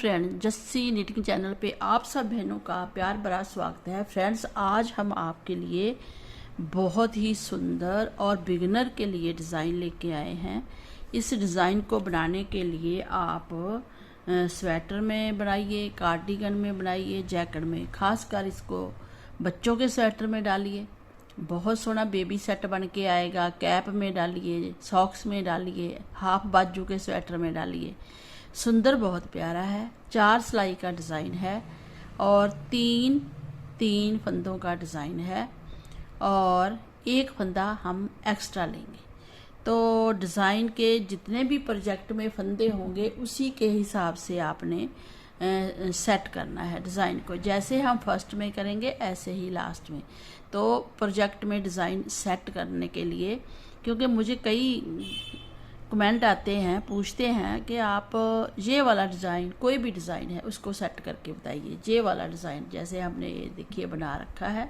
Friend, Jassi knitting channel पे आप सब बहनों का प्यार भरा स्वागत है। फ्रेंड्स, आज हम आपके लिए बहुत ही सुंदर और बिगिनर के लिए डिज़ाइन लेके आए हैं। इस डिज़ाइन को बनाने के लिए आप स्वेटर में बनाइए, कार्डिगन में बनाइए, जैकेट में, खासकर इसको बच्चों के स्वेटर में डालिए, बहुत सोहना बेबी सेट बन के आएगा। कैप में डालिए, सॉक्स में डालिए, हाफ बाजू के स्वेटर में डालिए, सुंदर बहुत प्यारा है। 4 सिलाई का डिज़ाइन है और 3 फंदों का डिज़ाइन है और 1 फंदा हम एक्स्ट्रा लेंगे। तो डिज़ाइन के जितने भी प्रोजेक्ट में फंदे होंगे उसी के हिसाब से आपने सेट करना है डिज़ाइन को। जैसे हम फर्स्ट में करेंगे ऐसे ही लास्ट में। तो प्रोजेक्ट में डिज़ाइन सेट करने के लिए, क्योंकि मुझे कई कमेंट आते हैं, पूछते हैं कि आप ये वाला डिज़ाइन, कोई भी डिज़ाइन है उसको सेट करके बताइए। ये वाला डिज़ाइन जैसे हमने ये देखिए बना रखा है,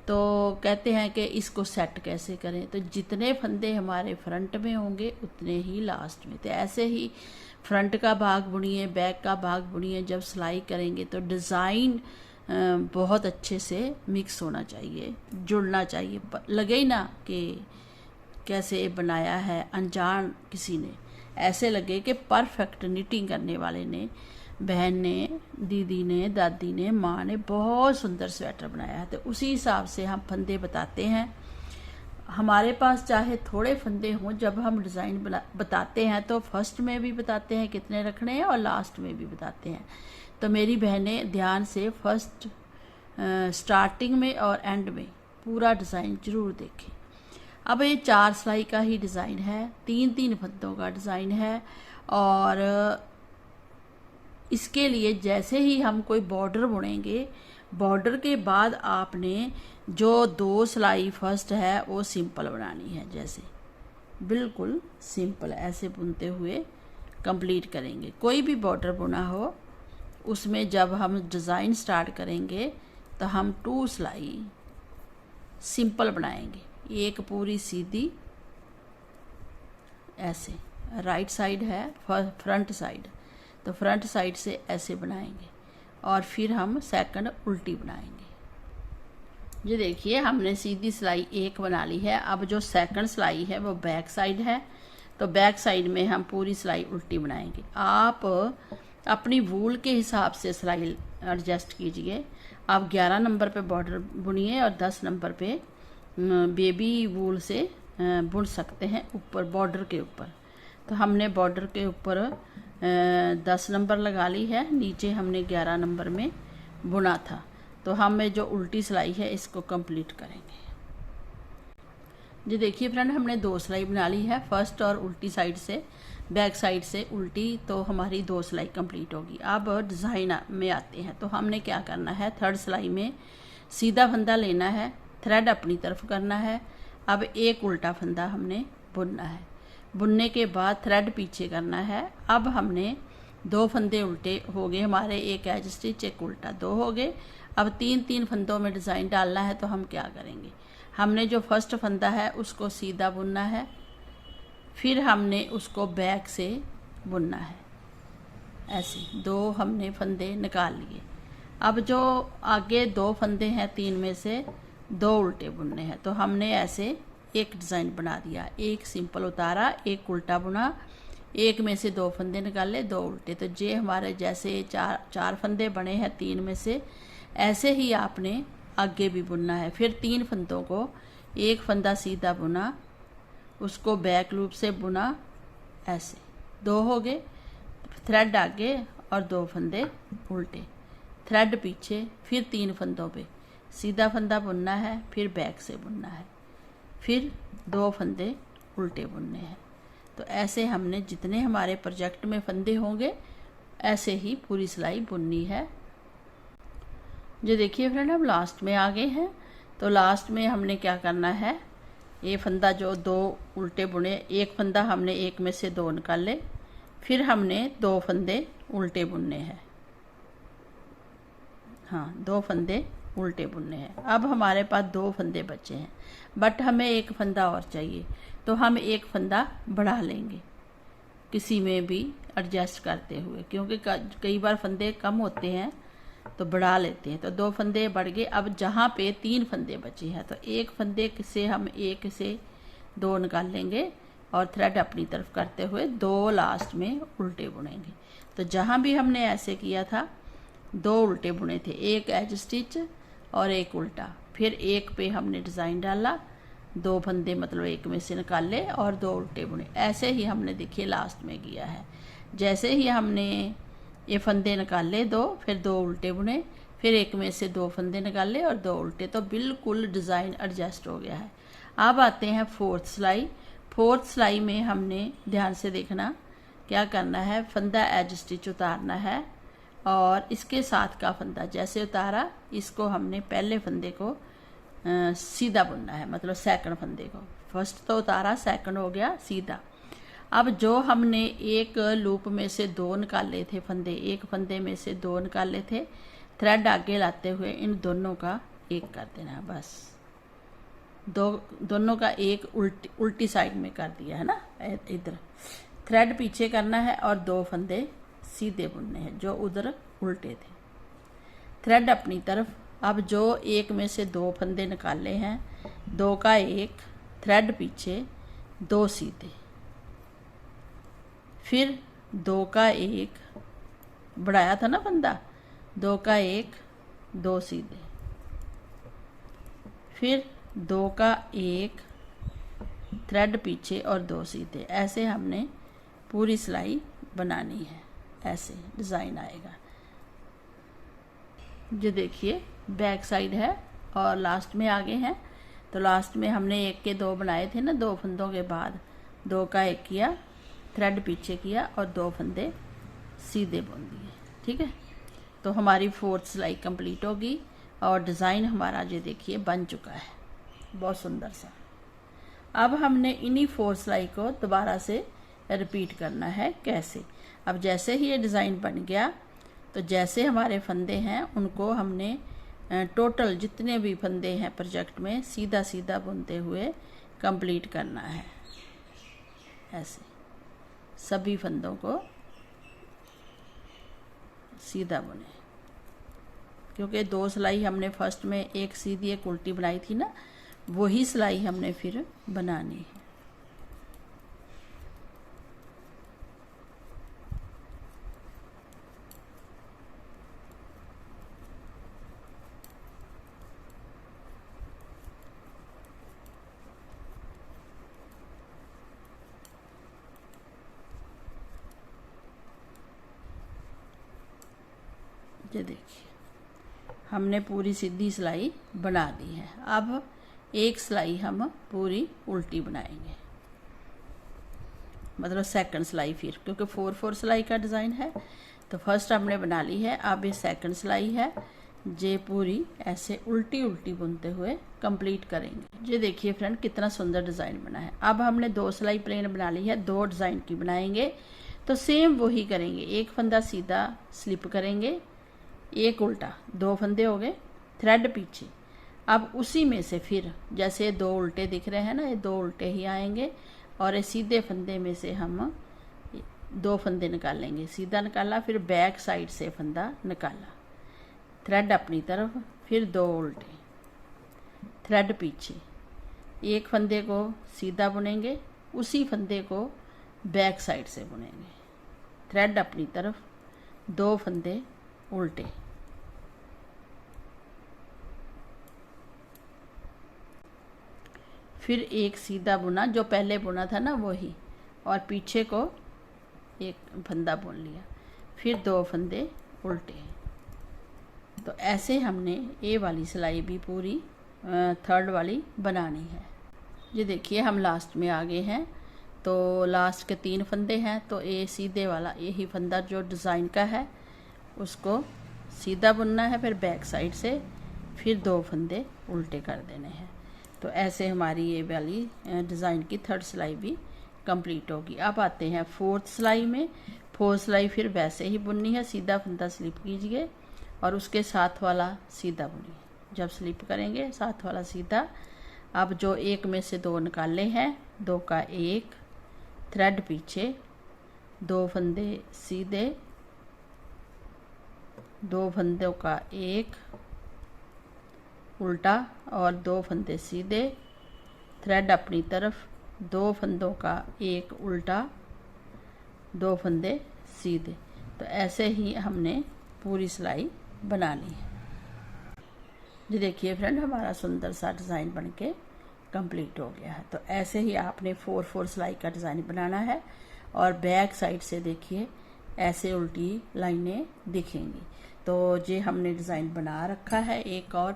तो कहते हैं कि इसको सेट कैसे करें। तो जितने फंदे हमारे फ्रंट में होंगे उतने ही लास्ट में। तो ऐसे ही फ्रंट का भाग बुनिए, बैक का भाग बुनिए। जब सिलाई करेंगे तो डिज़ाइन बहुत अच्छे से मिक्स होना चाहिए, जुड़ना चाहिए, लगे ही ना कि कैसे बनाया है अनजान किसी ने, ऐसे लगे कि परफेक्ट निटिंग करने वाले ने, बहन ने, दीदी ने, दादी ने, माँ ने बहुत सुंदर स्वेटर बनाया है। तो उसी हिसाब से हम फंदे बताते हैं। हमारे पास चाहे थोड़े फंदे हों, जब हम डिज़ाइन बताते हैं तो फर्स्ट में भी बताते हैं कितने रखने हैं और लास्ट में भी बताते हैं। तो मेरी बहनें ध्यान से फर्स्ट, स्टार्टिंग में और एंड में पूरा डिज़ाइन ज़रूर देखें। अब ये 4 सिलाई का ही डिज़ाइन है, 3 फंदों का डिज़ाइन है और इसके लिए जैसे ही हम कोई बॉर्डर बुनेंगे, बॉर्डर के बाद आपने जो 2 सिलाई फर्स्ट है वो सिंपल बनानी है। जैसे बिल्कुल सिंपल ऐसे बुनते हुए कंप्लीट करेंगे। कोई भी बॉर्डर बुना हो उसमें जब हम डिज़ाइन स्टार्ट करेंगे तो हम 2 सिलाई सिंपल बनाएंगे, एक पूरी सीधी ऐसे, राइट साइड है फ्रंट साइड, तो फ्रंट साइड से ऐसे बनाएंगे और फिर हम सेकंड उल्टी बनाएंगे। ये देखिए हमने सीधी सिलाई 1 बना ली है। अब जो सेकंड सिलाई है वो बैक साइड है, तो बैक साइड में हम पूरी सिलाई उल्टी बनाएंगे। आप अपनी वूल के हिसाब से सिलाई एडजस्ट कीजिए। आप 11 नंबर पे बॉर्डर बुनिए और 10 नंबर पे बेबी वूल से बुन सकते हैं ऊपर बॉर्डर के ऊपर। तो हमने बॉर्डर के ऊपर 10 नंबर लगा ली है, नीचे हमने 11 नंबर में बुना था। तो हमें जो उल्टी सिलाई है इसको कंप्लीट करेंगे। जी देखिए फ्रेंड, हमने 2 सिलाई बना ली है, फर्स्ट और उल्टी साइड से, बैक साइड से उल्टी, तो हमारी 2 सिलाई कंप्लीट होगी। अब डिज़ाइन में आते हैं। तो हमने क्या करना है, 3rd सिलाई में सीधा फंदा लेना है, थ्रेड अपनी तरफ करना है। अब 1 उल्टा फंदा हमने बुनना है, बुनने के बाद थ्रेड पीछे करना है। अब हमने 2 फंदे उल्टे हो गए हमारे, 1 एज स्टिच 1 उल्टा, 2 हो गए। अब 3 फंदों में डिज़ाइन डालना है। तो हम क्या करेंगे, हमने जो फर्स्ट फंदा है उसको सीधा बुनना है, फिर हमने उसको बैक से बुनना है। ऐसे 2 हमने फंदे निकाल लिए। अब जो आगे 2 फंदे हैं, 3 में से 2 उल्टे बुनने हैं। तो हमने ऐसे एक डिज़ाइन बना दिया, 1 सिंपल उतारा, 1 उल्टा बुना, 1 में से 2 फंदे निकाले, 2 उल्टे। तो ये हमारे जैसे 4 फंदे बने हैं 3 में से, ऐसे ही आपने आगे भी बुनना है। फिर 3 फंदों को 1 फंदा सीधा बुना, उसको बैक लूप से बुना, ऐसे 2 हो गए, थ्रेड आगे और 2 फंदे उल्टे, थ्रेड पीछे, फिर 3 फंदों पे सीधा फंदा बुनना है, फिर बैक से बुनना है, फिर 2 फंदे उल्टे बुनने हैं। तो ऐसे हमने जितने हमारे प्रोजेक्ट में फंदे होंगे ऐसे ही पूरी सिलाई बुननी है। जो देखिए फ्रेंड, हम लास्ट में आ गए हैं। तो लास्ट में हमने क्या करना है, ये फंदा जो 2 उल्टे बुने, 1 फंदा हमने 1 में से 2 निकाले, फिर हमने 2 फंदे उल्टे बुनने हैं। हाँ, 2 फंदे उल्टे बुनने हैं। अब हमारे पास 2 फंदे बचे हैं, बट हमें 1 फंदा और चाहिए, तो हम 1 फंदा बढ़ा लेंगे। किसी में भी एडजस्ट करते हुए, क्योंकि कई बार फंदे कम होते हैं तो बढ़ा लेते हैं। तो 2 फंदे बढ़ गए। अब जहाँ पे 3 फंदे बचे हैं तो एक फंदे से हम 1 से 2 निकाल लेंगे और थ्रेड अपनी तरफ करते हुए 2 लास्ट में उल्टे बुनेंगे। तो जहाँ भी हमने ऐसे किया था 2 उल्टे बुने थे, एक एज स्टिच और एक उल्टा, फिर एक पे हमने डिज़ाइन डाला, 2 फंदे मतलब एक में से निकाले और 2 उल्टे बुने। ऐसे ही हमने देखिए लास्ट में किया है। जैसे ही हमने ये फंदे निकाले 2, फिर 2 उल्टे बुने, फिर एक में से 2 फंदे निकाले और 2 उल्टे, तो बिल्कुल डिज़ाइन एडजस्ट हो गया है। अब आते हैं 4th सिलाई। 4th सिलाई में हमने ध्यान से देखना क्या करना है, फंदा एज स्टिच उतारना है और इसके साथ का फंदा जैसे उतारा इसको हमने पहले फंदे को सीधा बुनना है, मतलब सेकंड फंदे को। फर्स्ट तो उतारा, सेकंड हो गया सीधा। अब जो हमने एक लूप में से 2 निकाले थे फंदे, एक फंदे में से 2 निकाले थे, थ्रेड आगे लाते हुए इन दोनों का एक कर देना है, बस दोनों का एक उल्टी साइड में कर दिया है ना। इधर थ्रेड पीछे करना है और 2 फंदे सीधे बुनने हैं जो उधर उल्टे थे, थ्रेड अपनी तरफ। अब जो एक में से 2 फंदे निकाले हैं, 2 का एक, थ्रेड पीछे, 2 सीधे, फिर 2 का एक, बढ़ाया था ना फंदा, 2 का एक, 2 सीधे, फिर 2 का एक, थ्रेड पीछे और 2 सीधे। ऐसे हमने पूरी सिलाई बनानी है, ऐसे डिज़ाइन आएगा। जो देखिए बैक साइड है और लास्ट में आगे हैं। तो लास्ट में हमने 1 के 2 बनाए थे ना, 2 फंदों के बाद 2 का एक किया, थ्रेड पीछे किया और 2 फंदे सीधे बुन दिए। ठीक है, तो हमारी 4th सिलाई कंप्लीट होगी और डिज़ाइन हमारा जो देखिए बन चुका है, बहुत सुंदर सा। अब हमने इन्हीं 4 सिलाई को दोबारा से रिपीट करना है। कैसे? अब जैसे ही ये डिज़ाइन बन गया तो जैसे हमारे फंदे हैं उनको हमने टोटल जितने भी फंदे हैं प्रोजेक्ट में सीधा सीधा बुनते हुए कंप्लीट करना है। ऐसे सभी फंदों को सीधा बुने, क्योंकि 2 सिलाई हमने फर्स्ट में एक सीधी एक उल्टी बनाई थी ना, वही सिलाई हमने फिर बनानी है। ये देखिए हमने पूरी सीधी सिलाई बना दी है। अब एक सिलाई हम पूरी उल्टी बनाएंगे, मतलब सेकंड सिलाई फिर, क्योंकि 4-4 सिलाई का डिज़ाइन है। तो फर्स्ट हमने बना ली है, अब ये सेकंड सिलाई है, जे पूरी ऐसे उल्टी उल्टी बुनते हुए कंप्लीट करेंगे। ये देखिए फ्रेंड कितना सुंदर डिज़ाइन बना है। अब हमने 2 सिलाई प्लेन बना ली है, 2 डिज़ाइन की बनाएंगे। तो सेम वही करेंगे, एक फंदा सीधा स्लिप करेंगे, एक उल्टा, 2 फंदे हो गए, थ्रेड पीछे। अब उसी में से फिर जैसे 2 उल्टे दिख रहे हैं ना, ये 2 उल्टे ही आएंगे और ये सीधे फंदे में से हम 2 फंदे निकालेंगे। सीधा निकाला, फिर बैक साइड से फंदा निकाला, थ्रेड अपनी तरफ, फिर 2 उल्टे, थ्रेड पीछे, एक फंदे को सीधा बुनेंगे, उसी फंदे को बैक साइड से बुनेंगे, थ्रेड अपनी तरफ, 2 फंदे उल्टे, फिर एक सीधा बुना जो पहले बुना था ना वही, और पीछे को एक फंदा बुन लिया, फिर 2 फंदे उल्टे। तो ऐसे हमने ये वाली सिलाई भी पूरी 3rd वाली बनानी है। ये देखिए हम लास्ट में आ गए हैं। तो लास्ट के 3 फंदे हैं, तो ये सीधे वाला यही फंदा जो डिज़ाइन का है उसको सीधा बुनना है, फिर बैक साइड से फिर 2 फंदे उल्टे कर देने हैं। तो ऐसे हमारी ये वाली डिज़ाइन की 3rd सिलाई भी कंप्लीट होगी। अब आते हैं 4th सिलाई में। 4th सिलाई फिर वैसे ही बुननी है, सीधा फंदा स्लिप कीजिए और उसके साथ वाला सीधा बुनिए। जब स्लिप करेंगे साथ वाला सीधा। अब जो एक में से 2 निकाले हैं, 2 का एक, थ्रेड पीछे, 2 फंदे सीधे, 2 फंदों का एक उल्टा और 2 फंदे सीधे, थ्रेड अपनी तरफ, 2 फंदों का एक उल्टा, 2 फंदे सीधे। तो ऐसे ही हमने पूरी सिलाई बनानी है। जी देखिए फ्रेंड, हमारा सुंदर सा डिज़ाइन बनके कंप्लीट हो गया है। तो ऐसे ही आपने 4-4 सिलाई का डिज़ाइन बनाना है और बैक साइड से देखिए ऐसे उल्टी लाइनें दिखेंगी। तो ये हमने डिज़ाइन बना रखा है एक और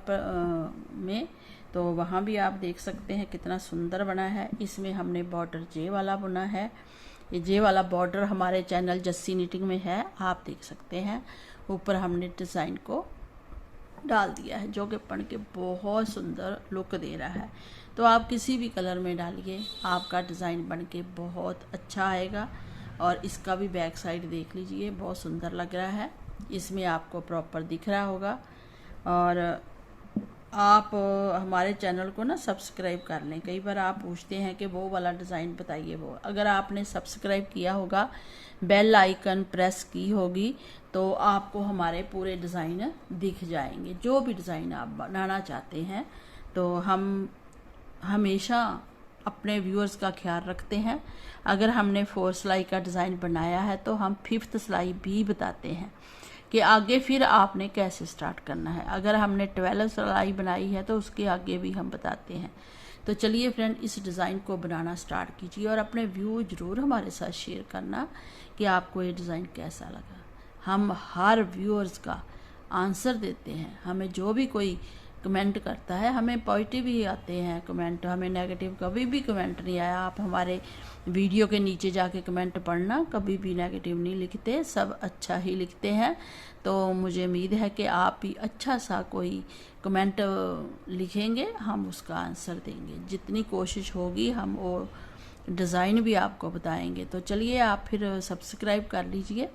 में, तो वहाँ भी आप देख सकते हैं कितना सुंदर बना है। इसमें हमने बॉर्डर जे वाला बुना है। ये जे वाला बॉर्डर हमारे चैनल जस्सी निटिंग में है, आप देख सकते हैं। ऊपर हमने डिज़ाइन को डाल दिया है जो कि पढ़ के बहुत सुंदर लुक दे रहा है। तो आप किसी भी कलर में डालिए, आपका डिज़ाइन बन के बहुत अच्छा आएगा। और इसका भी बैक साइड देख लीजिए, बहुत सुंदर लग रहा है। इसमें आपको प्रॉपर दिख रहा होगा। और आप हमारे चैनल को ना सब्सक्राइब कर लें। कई बार आप पूछते हैं कि वो वाला डिज़ाइन बताइए, वो अगर आपने सब्सक्राइब किया होगा, बेल आइकन प्रेस की होगी, तो आपको हमारे पूरे डिज़ाइन दिख जाएंगे। जो भी डिज़ाइन आप बनाना चाहते हैं, तो हम हमेशा अपने व्यूअर्स का ख्याल रखते हैं। अगर हमने 4 सिलाई का डिज़ाइन बनाया है तो हम 5th सिलाई भी बताते हैं कि आगे फिर आपने कैसे स्टार्ट करना है। अगर हमने 12 सिलाई बनाई है तो उसके आगे भी हम बताते हैं। तो चलिए फ्रेंड, इस डिज़ाइन को बनाना स्टार्ट कीजिए और अपने व्यू ज़रूर हमारे साथ शेयर करना कि आपको ये डिज़ाइन कैसा लगा। हम हर व्यूअर्स का आंसर देते हैं। हमें जो भी कोई कमेंट करता है, हमें पॉजिटिव ही आते हैं कमेंट, हमें नेगेटिव कभी भी कमेंट नहीं आया। आप हमारे वीडियो के नीचे जाके कमेंट पढ़ना, कभी भी नेगेटिव नहीं लिखते, सब अच्छा ही लिखते हैं। तो मुझे उम्मीद है कि आप भी अच्छा सा कोई कमेंट लिखेंगे, हम उसका आंसर देंगे। जितनी कोशिश होगी हम वो डिज़ाइन भी आपको बताएंगे। तो चलिए आप फिर सब्सक्राइब कर लीजिए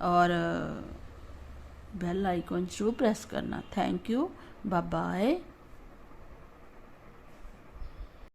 और बेल आइकन जरूर प्रेस करना। Thank you, bye bye.